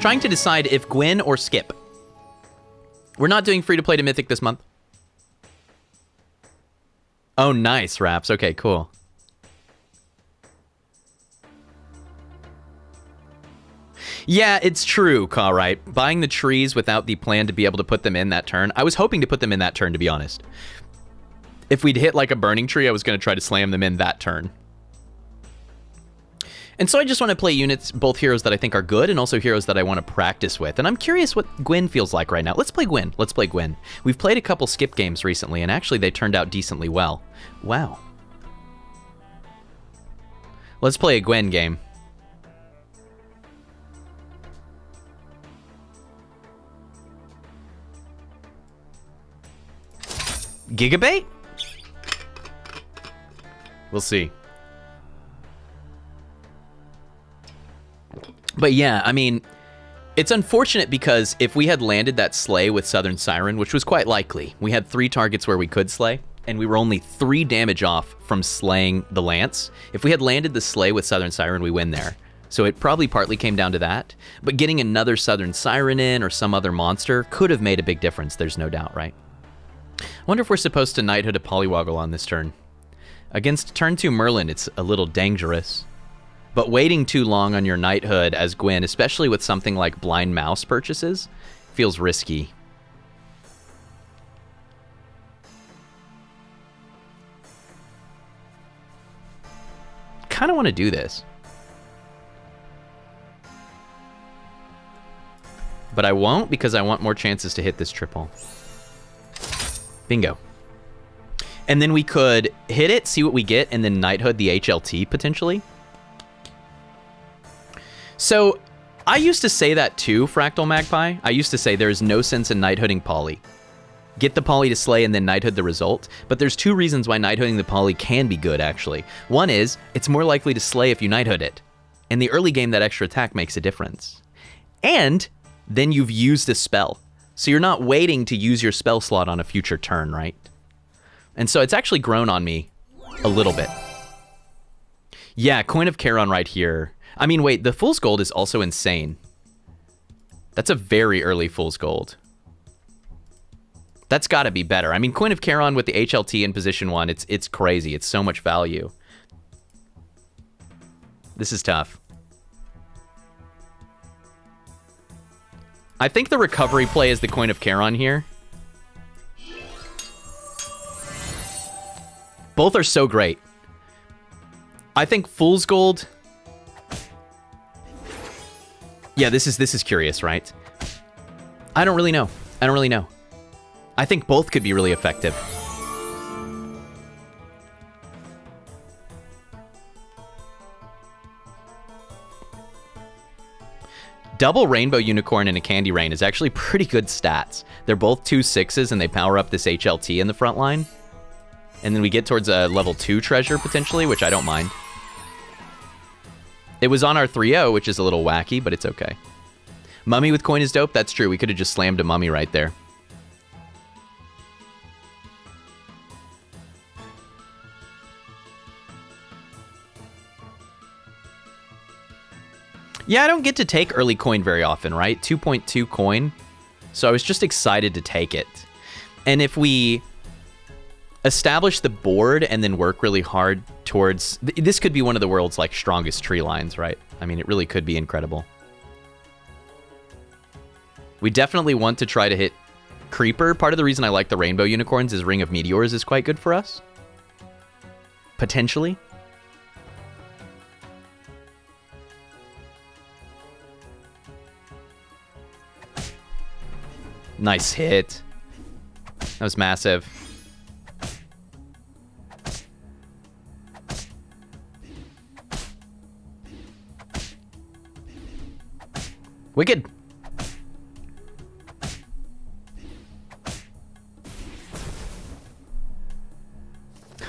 trying to decide if Gwen or Skip. We're not doing free to play to Mythic this month. Oh, nice, Raps. Okay, cool. Yeah, it's true, Cartwright. Buying the trees without the plan to be able to put them in that turn. I was hoping to put them in that turn, to be honest. If we'd hit like a burning tree, I was going to try to slam them in that turn. And so I just want to play units, both heroes that I think are good and also heroes that I want to practice with. And I'm curious what Gwen feels like right now. Let's play Gwen. Let's play Gwen. We've played a couple skip games recently, and actually they turned out decently well. Wow. Let's play a Gwen game. Gigabait? We'll see. But yeah, I mean, it's unfortunate because if we had landed that slay with Southern Siren, which was quite likely, we had 3 targets where we could slay, and we were only 3 damage off from slaying the Lance. If we had landed the slay with Southern Siren, we win there. So it probably partly came down to that. But getting another Southern Siren in or some other monster could have made a big difference, there's no doubt, right? I wonder if we're supposed to Knighthood a Polywoggle on this turn. Against turn 2 Merlin, it's a little dangerous. But waiting too long on your Knighthood as Gwen, especially with something like Blind Mouse purchases, feels risky. Kind of want to do this. But I won't because I want more chances to hit this triple. Bingo. And then we could hit it, see what we get, and then Knighthood the HLT potentially. So, I used to say that too, Fractal Magpie. I used to say there's no sense in Knighthooding Poly. Get the Poly to slay and then Knighthood the result. But there's 2 reasons why Knighthooding the Poly can be good, actually. One is, it's more likely to slay if you Knighthood it. In the early game, that extra attack makes a difference. And then you've used a spell. So you're not waiting to use your spell slot on a future turn, right? And so it's actually grown on me a little bit. Yeah, Coin of Char-On right here. I mean, wait, the Fool's Gold is also insane. That's a very early Fool's Gold. That's got to be better. I mean, Coin of Char-On with the HLT in position 1, it's crazy. It's so much value. This is tough. I think the recovery play is the Coin of Char-On here. Both are so great. I think Fool's Gold... Yeah, this is curious, right? I don't really know. I think both could be really effective. Double Rainbow Unicorn and a Candy Rain is actually pretty good stats. They're both 2 6s and they power up this HLT in the front line. And then we get towards a level 2 treasure potentially, which I don't mind. It was on our 3-0, which is a little wacky, but it's okay. Mummy with coin is dope. That's true. We could have just slammed a Mummy right there. Yeah, I don't get to take early coin very often, right? 2.2 coin. So I was just excited to take it. And if we establish the board and then work really hard towards... This could be one of the world's like strongest tree lines, right? I mean, it really could be incredible. We definitely want to try to hit Creeper. Part of the reason I like the Rainbow Unicorns is Ring of Meteors is quite good for us. Potentially. Nice hit. That was massive. Wicked.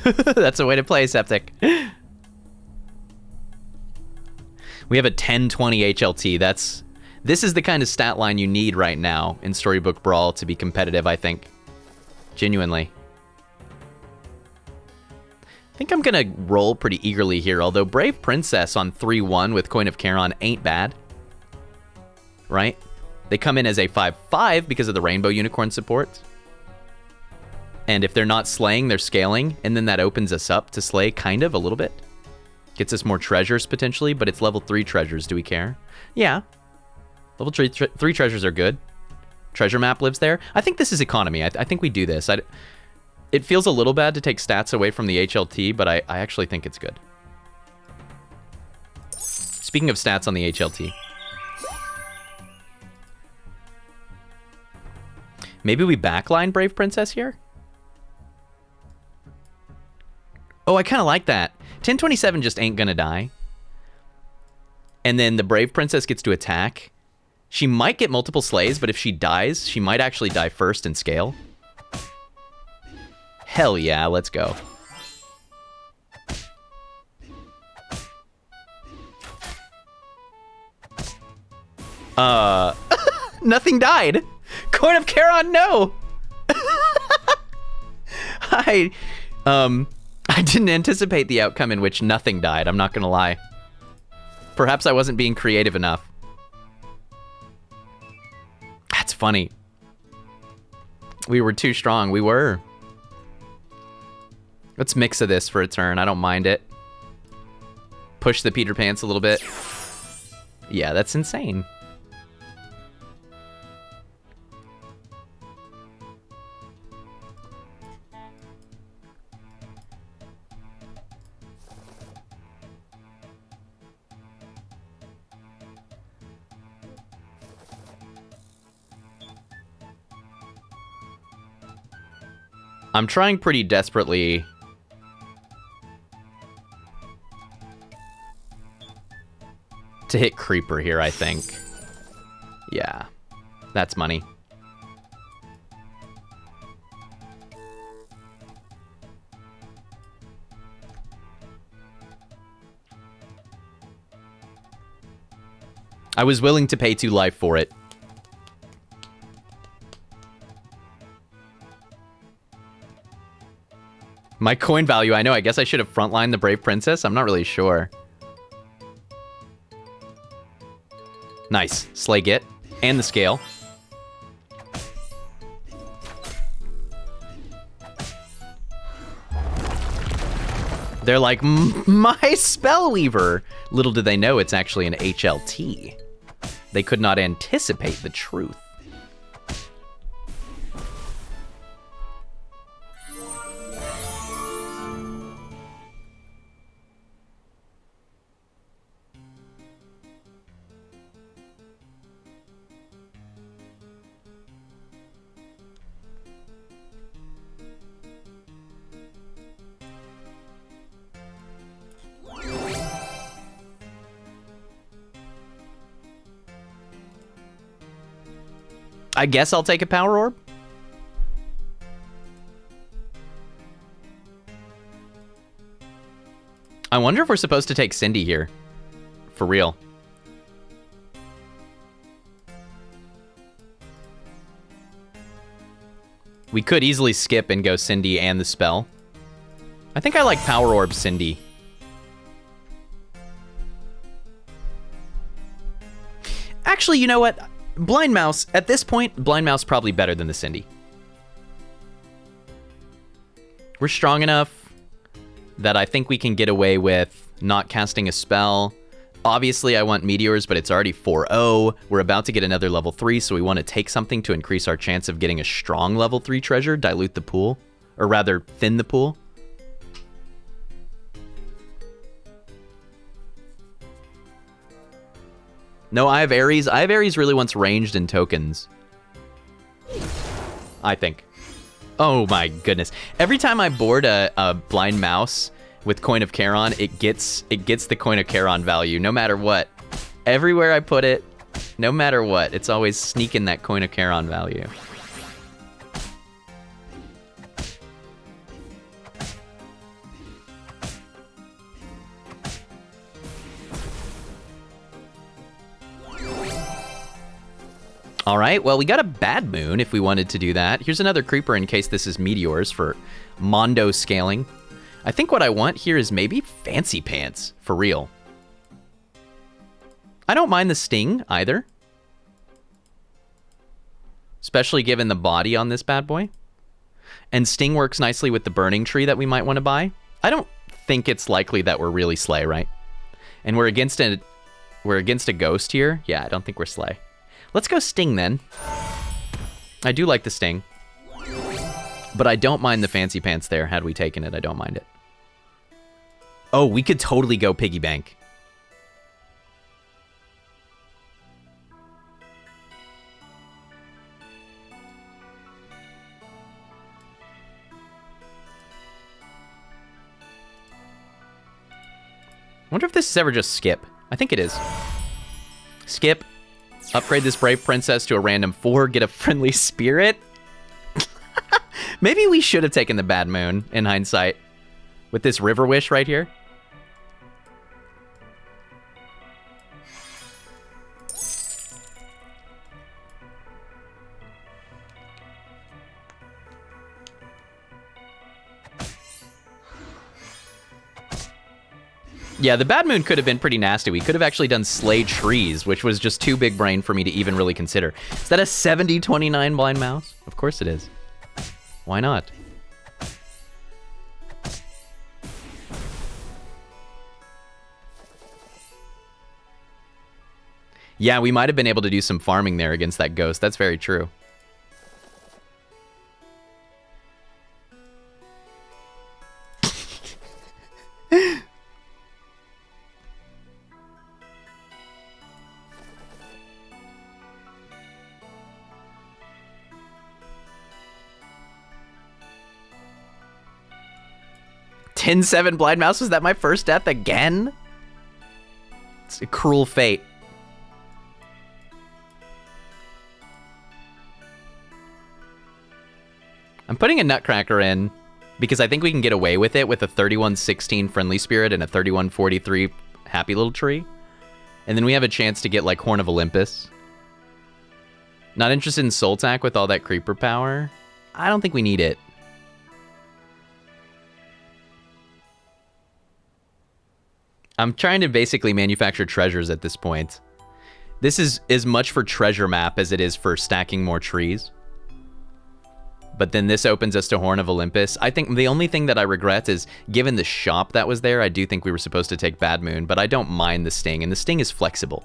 That's a way to play, Septic. We have a 10-20 HLT. This is the kind of stat line you need right now in Storybook Brawl to be competitive, I think. Genuinely. I think I'm gonna roll pretty eagerly here, although Brave Princess on 3-1 with Coin of Char-On ain't bad. right? They come in as a 5/5 because of the Rainbow Unicorn support. And if they're not slaying, they're scaling, and then that opens us up to slay kind of a little bit. Gets us more treasures potentially, but it's level 3 treasures. Do we care? Yeah. Level 3 treasures are good. Treasure map lives there. I think this is economy. I think we do this. It feels a little bad to take stats away from the HLT, but I actually think it's good. Speaking of stats on the HLT. Maybe we backline Brave Princess here? Oh, I kind of like that. 1027 just ain't gonna die. And then the Brave Princess gets to attack. She might get multiple slays, but if she dies, she might actually die first and scale. Hell yeah, let's go. Nothing died. Coin of Char-On, no. I didn't anticipate the outcome in which nothing died, I'm not gonna lie. Perhaps I wasn't being creative enough. That's funny. We were too strong, we were. Let's mix of this for a turn, I don't mind it. Push the Peter Pants a little bit. Yeah, that's insane. I'm trying pretty desperately to hit Creeper here, I think. Yeah, that's money. I was willing to pay 2 life for it. My coin value, I know, I guess I should have frontlined the Brave Princess. I'm not really sure. Nice. Slay Git. And the scale. They're like, my Spellweaver. Little did they know it's actually an HLT. They could not anticipate the truth. I guess I'll take a Power Orb. I wonder if we're supposed to take Cindy here. For real. We could easily skip and go Cindy and the spell. I think I like Power Orb Cindy. Actually, you know what? Blind Mouse, at this point, Blind Mouse probably better than the Cindy. We're strong enough that I think we can get away with not casting a spell. Obviously, I want Meteors, but it's already 4-0. We're about to get another level 3, so we want to take something to increase our chance of getting a strong level 3 treasure, dilute the pool, or rather, thin the pool. No, I have Ares. I have Ares really wants ranged and tokens. I think. Oh my goodness. Every time I board a Blind Mouse with Coin of Char-On, it gets the Coin of Char-On value, no matter what. Everywhere I put it, no matter what, it's always sneaking that Coin of Char-On value. All right, well, we got a Bad Moon if we wanted to do that. Here's another Creeper in case this is Meteors for Mondo scaling. I think what I want here is maybe Fancy Pants, for real. I don't mind the Sting either. especially given the body on this bad boy. And Sting works nicely with the burning tree that we might want to buy. I don't think it's likely that we're really Slay, right? And we're against a ghost here. Yeah, I don't think we're Slay. Let's go Sting then. I do like the Sting. But I don't mind the fancy pants there. Had we taken it, I don't mind it. Oh, we could totally go piggy bank. I wonder if this is ever just skip. I think it is. Skip. Upgrade this Brave Princess to a random 4. Get a friendly spirit. Maybe we should have taken the Bad Moon in hindsight. With this River Wish right here. Yeah, the Bad Moon could have been pretty nasty. We could have actually done Slay Trees, which was just too big brain for me to even really consider. Is that a 70-29 blind mouse? Of course it is. Why not? Yeah, we might have been able to do some farming there against that ghost. That's very true. (10-7) blind mouse. Was that my first death again? It's a cruel fate. I'm putting a Nutcracker in because I think we can get away with it with a 31-16 Friendly Spirit and a 31-43 Happy Little Tree. And then we have a chance to get like Horn of Olympus. Not interested in Soul Tack with all that creeper power. I don't think we need it. I'm trying to basically manufacture treasures at this point. This is as much for treasure map as it is for stacking more trees. But then this opens us to Horn of Olympus. I think the only thing that I regret is, given the shop that was there, I do think we were supposed to take Bad Moon, but I don't mind the Sting, and the Sting is flexible.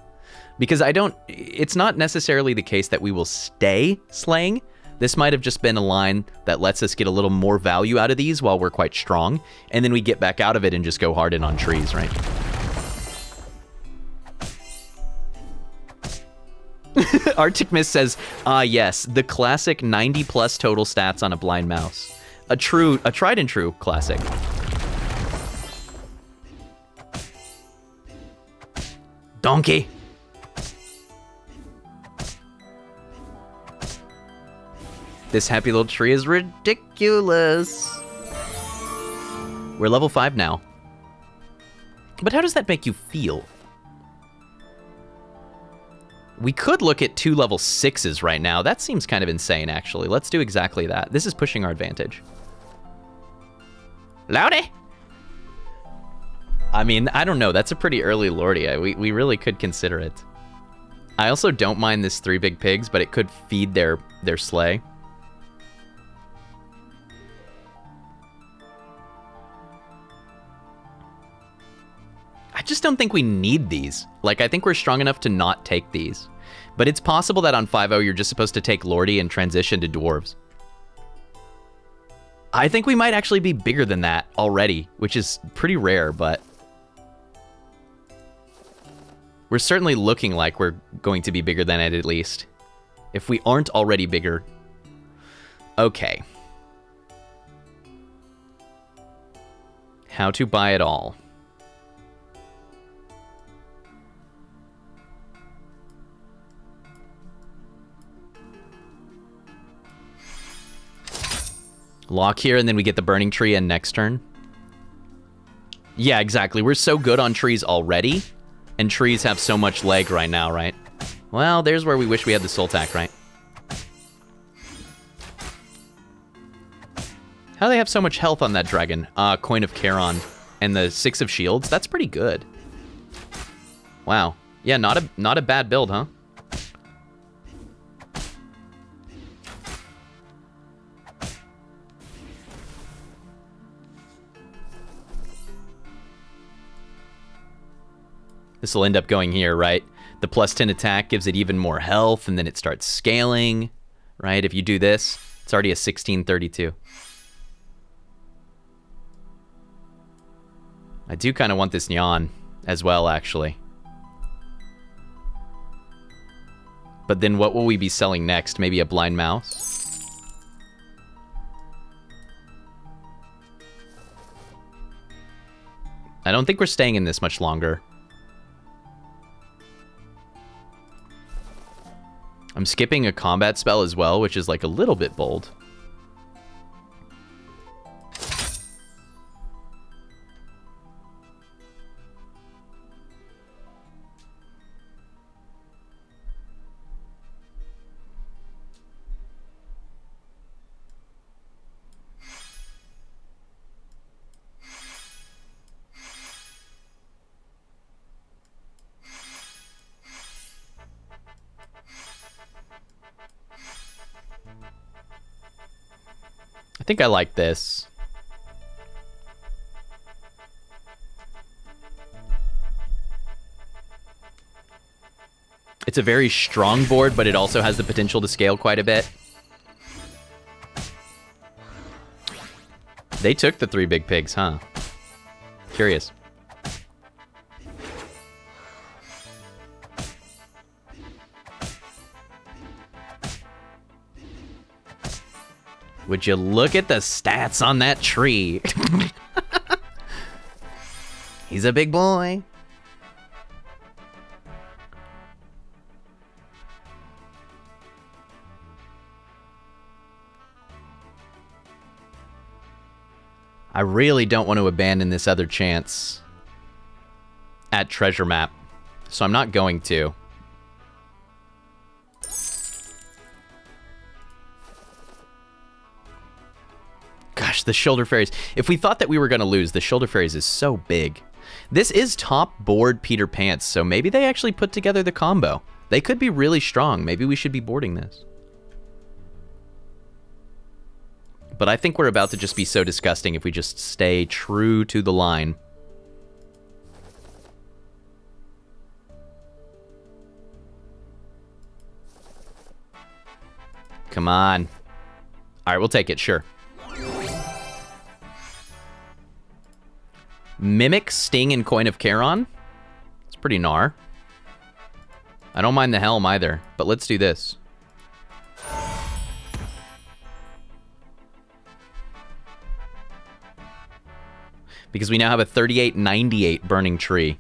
Because it's not necessarily the case that we will stay slaying. This might have just been a line that lets us get a little more value out of these while we're quite strong, and then we get back out of it and just go hard in on trees, right? Arctic Mist says, yes, the classic 90+ total stats on a blind mouse. A tried and true classic. Donkey! This happy little tree is ridiculous. We're level 5 now. But how does that make you feel? We could look at 2 level 6s right now. That seems kind of insane, actually. Let's do exactly that. This is pushing our advantage. Lordy! I mean, I don't know. That's a pretty early Lordy. We really could consider it. I also don't mind this 3 big pigs, but it could feed their sleigh. I just don't think we need these. Like, I think we're strong enough to not take these. But it's possible that on 5-0 you're just supposed to take Lordy and transition to dwarves. I think we might actually be bigger than that already, which is pretty rare, but we're certainly looking like we're going to be bigger than it at least. If we aren't already bigger. Okay. How to buy it all. Lock here, and then we get the burning tree and next turn. Yeah, exactly. We're so good on trees already, and trees have so much leg right now, right? Well, there's where we wish we had the soul tack, right? How do they have so much health on that dragon? Coin of Char-On and the 6 of shields. That's pretty good. Wow. Yeah, not a bad build, huh? This will end up going here, right? The plus 10 attack gives it even more health, and then it starts scaling, right? If you do this, it's already a 1632. I do kind of want this Nyan as well, actually. But then what will we be selling next? Maybe a blind mouse? I don't think we're staying in this much longer. I'm skipping a combat spell as well, which is like a little bit bold. I think I like this. It's a very strong board, but it also has the potential to scale quite a bit. They took the 3 big pigs, huh? Curious. Would you look at the stats on that tree? He's a big boy. I really don't want to abandon this other chance at treasure map, so I'm not going to. Gosh, the Shoulder Fairies. If we thought that we were going to lose, the Shoulder Fairies is so big. This is top board Peter Pants, so maybe they actually put together the combo. They could be really strong. Maybe we should be boarding this. But I think we're about to just be so disgusting if we just stay true to the line. Come on. All right, we'll take it, sure. Mimic, Sting, and Coin of Char-On. It's pretty gnar. I don't mind the Helm either, but let's do this. Because we now have a 3898 Burning Tree.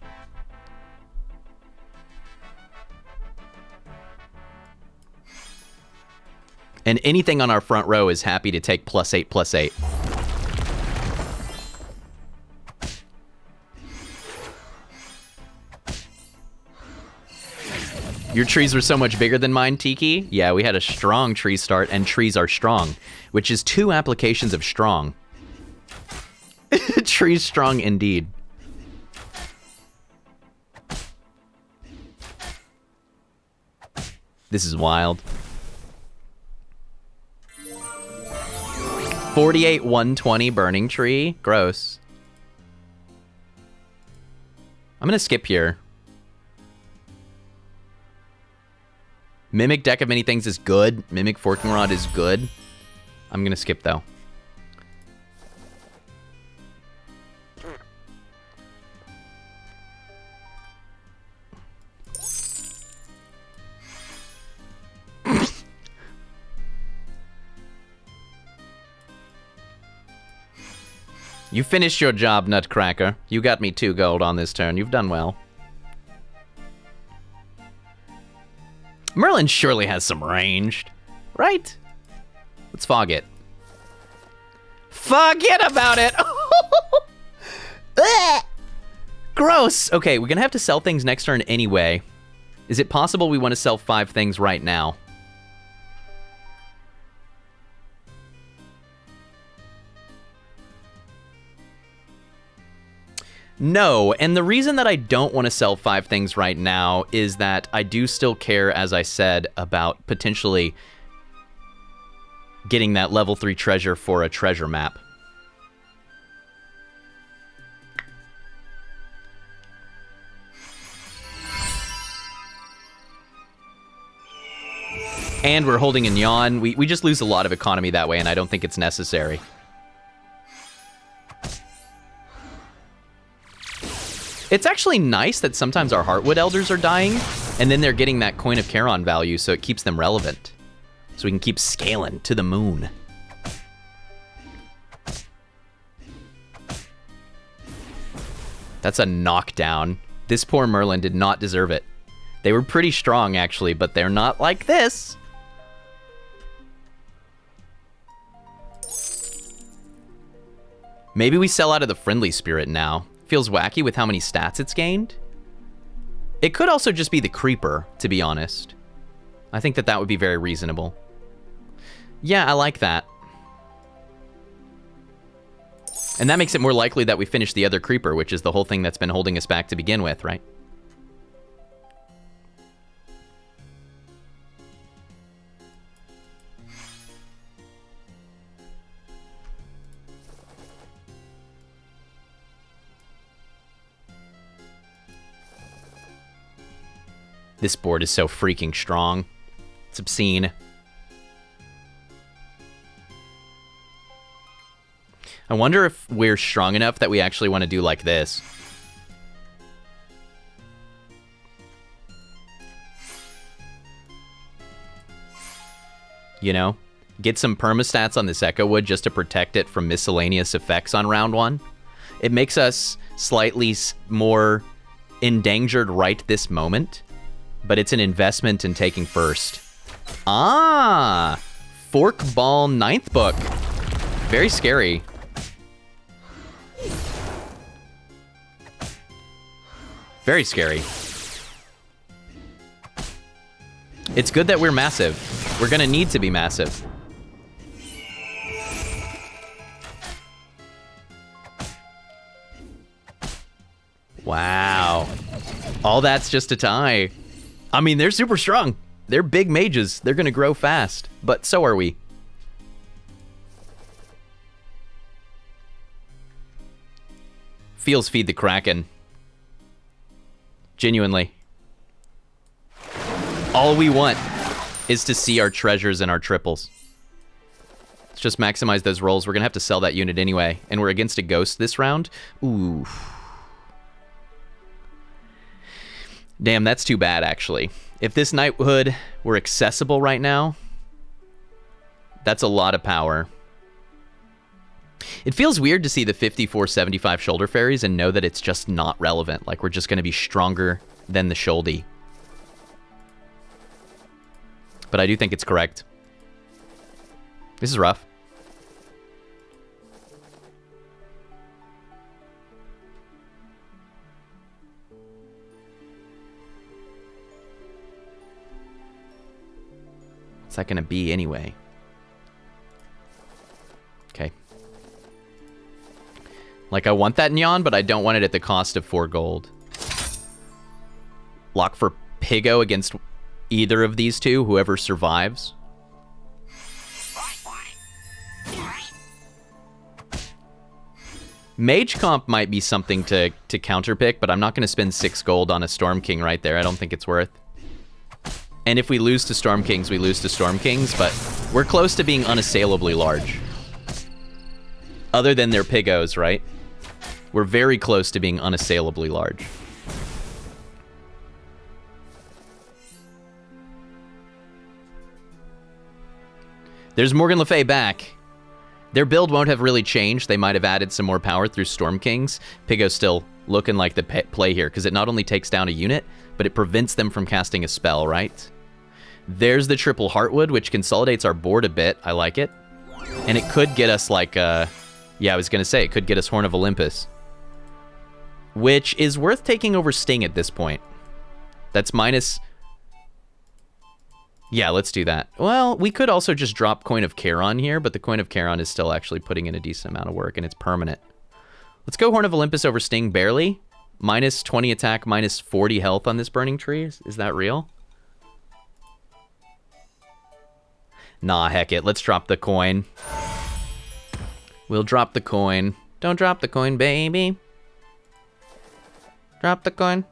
And anything on our front row is happy to take +8/+8. Your trees were so much bigger than mine, Tiki. Yeah, we had a strong tree start, and trees are strong, which is 2 applications of strong. Trees strong indeed. This is wild. 48 120 Burning Tree. Gross. I'm gonna skip here. Mimic Deck of Many Things is good. Mimic Forking Rod is good. I'm gonna skip though. You finished your job, Nutcracker. You got me 2 gold on this turn. You've done well. Merlin surely has some ranged, right? Let's fog it. Forget about it! Gross! Okay, we're gonna have to sell things next turn anyway. Is it possible we want to sell 5 things right now? No, and the reason that I don't want to sell 5 things right now is that I do still care, as I said, about potentially getting that level 3 treasure for a treasure map. And we're holding a Nyan. We just lose a lot of economy that way, and I don't think it's necessary. It's actually nice that sometimes our Heartwood Elders are dying, and then they're getting that Coin of Char-On value, so it keeps them relevant. So we can keep scaling to the moon. That's a knockdown. This poor Merlin did not deserve it. They were pretty strong, actually, but they're not like this. Maybe we sell out of the Friendly Spirit now. Feels wacky with how many stats it's gained. It could also just be the Creeper, to be honest. I think that would be very reasonable. Yeah, I like that. And that makes it more likely that we finish the other Creeper, which is the whole thing that's been holding us back to begin with, right? This board is so freaking strong. It's obscene. I wonder if we're strong enough that we actually want to do like this. You know? Get some permastats on this Echo Wood just to protect it from miscellaneous effects on round 1. It makes us slightly more endangered right this moment. But it's an investment in taking first. Ah! Fork Ball 9th book. Very scary. Very scary. It's good that we're massive. We're gonna need to be massive. Wow. All that's just a tie. I mean, they're super strong. They're big mages. They're going to grow fast. But so are we. Feels feed the Kraken. Genuinely. All we want is to see our treasures and our triples. Let's just maximize those rolls. We're going to have to sell that unit anyway. And we're against a ghost this round. Ooh. Damn, that's too bad, actually. If this Knighthood were accessible right now, that's a lot of power. It feels weird to see the 54-75 Shoulder Fairies and know that it's just not relevant. Like, we're just going to be stronger than the Shouldy. But I do think it's correct. This is rough. What's that going to be anyway? Okay. Like, I want that Nyan, but I don't want it at the cost of 4 gold. Lock for Pigo against either of these two, whoever survives. Mage Comp might be something to counterpick, but I'm not going to spend 6 gold on a Storm King right there. I don't think it's worth. And if we lose to Storm Kings, we lose to Storm Kings, but we're close to being unassailably large. Other than their Pigos, right? We're very close to being unassailably large. There's Morgan Le Fay back. Their build won't have really changed. They might have added some more power through Storm Kings. Pigo's still looking like the play here, because it not only takes down a unit, but it prevents them from casting a spell, right? There's the triple Heartwood, which consolidates our board a bit. I like it. And it could get us like, yeah, I was going to say, it could get us Horn of Olympus. Which is worth taking over Sting at this point. That's minus... Yeah, let's do that. Well, we could also just drop Coin of Char-On here, but the Coin of Char-On is still actually putting in a decent amount of work, and it's permanent. Let's go Horn of Olympus over Sting barely. Minus 20 attack, minus 40 health on this Burning Tree. Is that real? Nah, heck it. Let's drop the coin. We'll drop the coin. Don't drop the coin, baby. Drop the coin.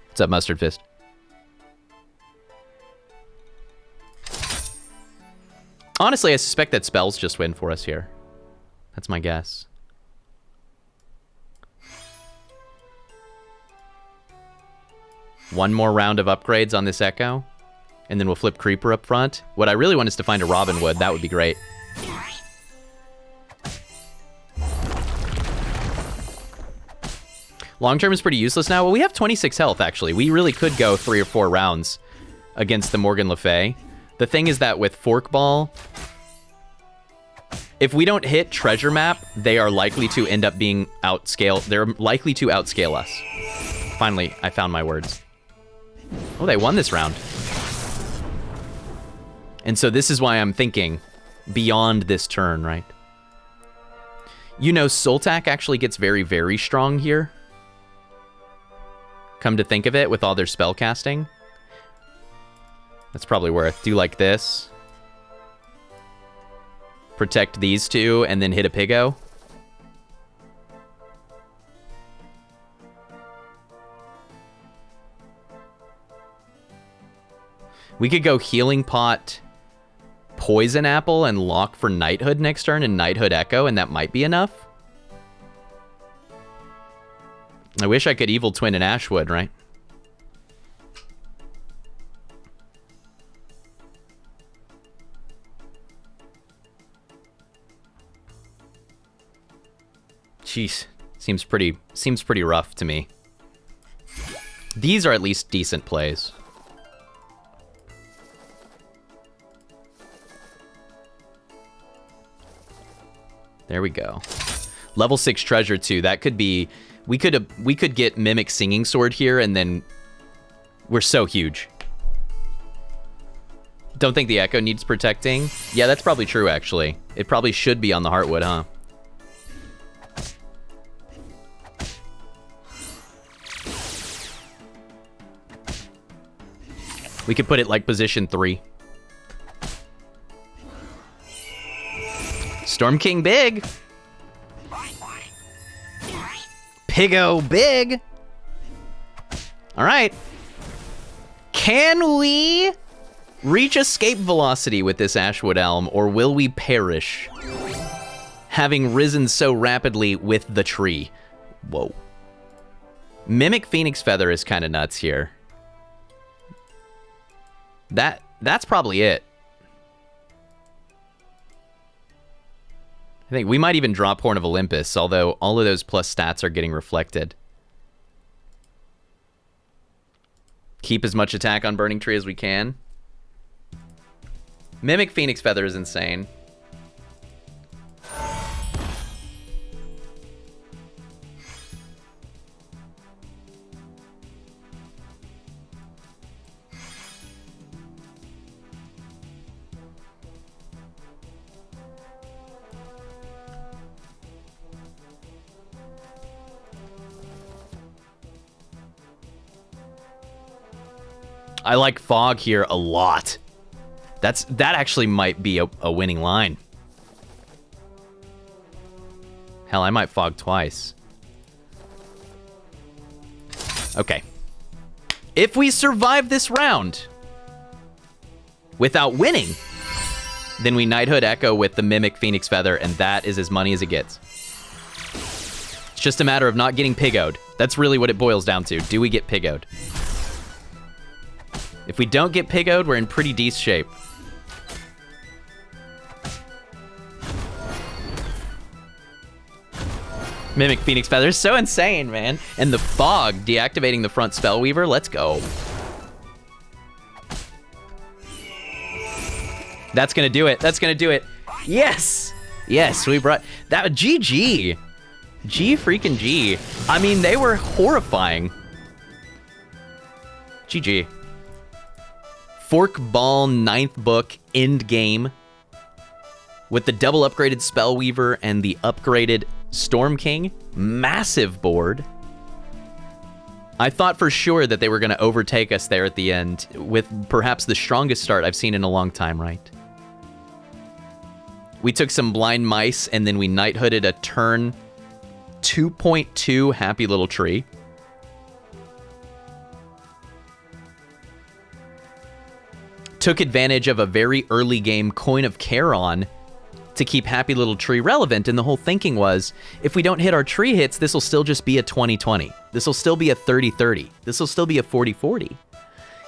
What's up, Mustard Fist? Honestly, I suspect that spells just win for us here. That's my guess. One more round of upgrades on this Echo, and then we'll flip Creeper up front. What I really want is to find a Robin Wood. That would be great. Long term is pretty useless now. Well, we have 26 health, actually. We really could go 3 or 4 rounds against the Morgan Le Fay. The thing is that with Forkball, if we don't hit Treasure Map, they are likely to end up being outscaled. They're likely to outscale us. Finally, I found my words. Oh, they won this round. And so this is why I'm thinking beyond this turn, right? You know, Sultak actually gets very, very strong here. Come to think of it, with all their spell casting. That's probably worth. Do like this. Protect these two, and then hit a Piggo. We could go Healing Pot, Poison Apple, and lock for Knighthood next turn, and Knighthood Echo, and that might be enough. I wish I could Evil Twin and Ashwood, right? Jeez, seems pretty rough to me. These are at least decent plays. There we go. Level 6 treasure too. That could be. We could get Mimic Singing Sword here, and then we're so huge. Don't think the Echo needs protecting. Yeah, that's probably true, actually. It probably should be on the Heartwood, huh? We could put it like position 3. Storm King big. Piggo big. All right. Can we reach escape velocity with this Ashwood Elm, or will we perish, having risen so rapidly with the tree? Whoa. Mimic Phoenix Feather is kind of nuts here. That's probably it. I think we might even drop Horn of Olympus, although all of those plus stats are getting reflected. Keep as much attack on Burning Tree as we can. Mimic Phoenix Feather is insane. I like Fog here a lot. That actually might be a winning line. Hell, I might Fog twice. Okay. If we survive this round without winning, then we Knighthood Echo with the Mimic Phoenix Feather, and that is as money as it gets. It's just a matter of not getting Piggoed. That's really what it boils down to. Do we get Piggoed? If we don't get Piggoed, we're in pretty decent shape. Mimic Phoenix Feather is so insane, man. And the Fog deactivating the front Spellweaver. Let's go. That's gonna do it. That's gonna do it. Yes! Yes, we brought... that. GG. G freaking G. I mean, they were horrifying. GG. Forkball 9th book end game with the double upgraded Spellweaver and the upgraded Storm King. Massive board. I thought for sure that they were going to overtake us there at the end with perhaps the strongest start I've seen in a long time, right? We took some Blind Mice, and then we Knighthooded a turn 2.2 Happy Little Tree. took advantage of a very early game Coin of Char-On to keep Happy Little Tree relevant, and the whole thinking was, if we don't hit our tree hits, this will still just be a 20-20. This will still be a 30-30. This will still be a 40-40.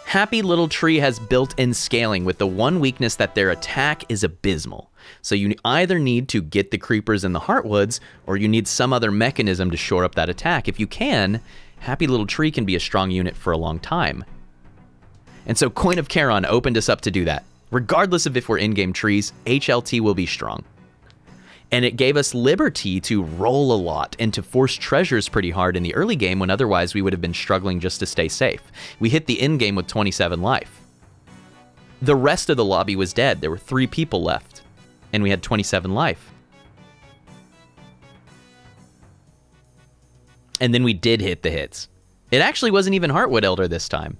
Happy Little Tree has built-in scaling with the one weakness that their attack is abysmal. So you either need to get the creepers in the Heartwoods, or you need some other mechanism to shore up that attack. If you can, Happy Little Tree can be a strong unit for a long time. And so Coin of Char-On opened us up to do that. Regardless of if we're in-game trees, HLT will be strong. And it gave us liberty to roll a lot and to force treasures pretty hard in the early game when otherwise we would have been struggling just to stay safe. We hit the end game with 27 life. The rest of the lobby was dead. There were 3 people left, and we had 27 life. And then we did hit the hits. It actually wasn't even Heartwood Elder this time.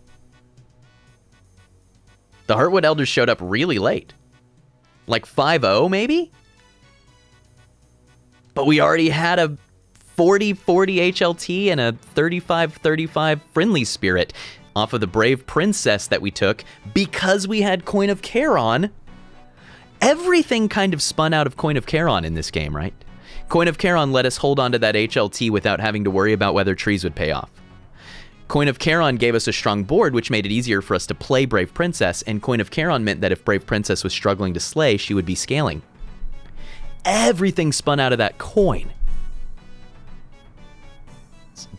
The Heartwood Elders showed up really late. Like 5-0 maybe? But we already had a 40-40 HLT and a 35-35 Friendly Spirit off of the Brave Princess that we took because we had Coin of Char-On. Everything kind of spun out of Coin of Char-On in this game, right? Coin of Char-On let us hold on to that HLT without having to worry about whether trees would pay off. Coin of Char-On gave us a strong board, which made it easier for us to play Brave Princess, and Coin of Char-On meant that if Brave Princess was struggling to slay, she would be scaling. Everything spun out of that coin.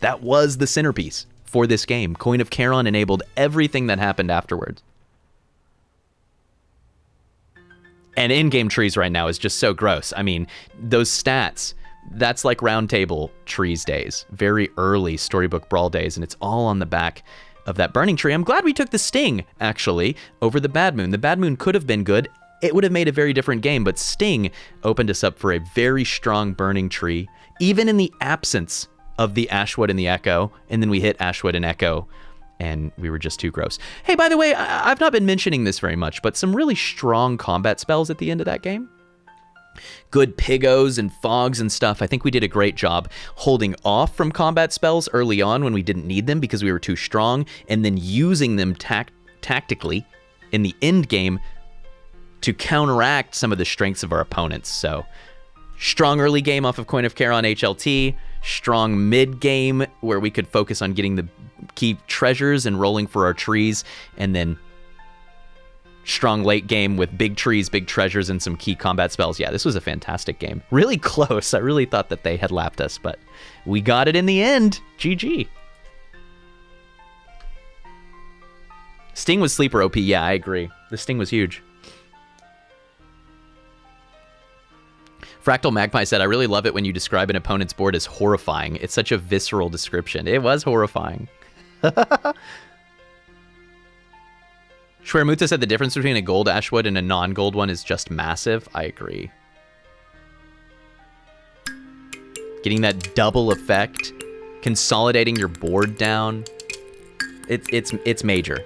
That was the centerpiece for this game. Coin of Char-On enabled everything that happened afterwards. And in-game trees right now is just so gross. I mean, those stats, that's like round table trees days. Very early Storybook Brawl days, and it's all on the back of that burning tree. I'm glad we took the Sting, actually, over the Bad Moon. The Bad Moon could have been good. It would have made a very different game, but Sting opened us up for a very strong burning tree, even in the absence of the Ashwood and the Echo, and then we hit Ashwood and Echo, and we were just too gross. Hey, by the way, I've not been mentioning this very much, but some really strong combat spells at the end of that game. Good Pigos and Fogs and stuff. I think we did a great job holding off from combat spells early on when we didn't need them because we were too strong, and then using them tactically in the end game to counteract some of the strengths of our opponents. So, strong early game off of Coin of Char-On HLT, strong mid game where we could focus on getting the key treasures and rolling for our trees, and then strong late game with big trees, big treasures, and some key combat spells. Yeah, this was a fantastic game. Really close. I really thought that they had lapped us, but we got it in the end. GG. Sting was sleeper OP. Yeah, I agree. The Sting was huge. Fractal Magpie said, I really love it when you describe an opponent's board as horrifying. It's such a visceral description. It was horrifying. Shwermuta said the difference between a gold Ashwood and a non-gold one is just massive. I agree. Getting that double effect, consolidating your board down, it's major.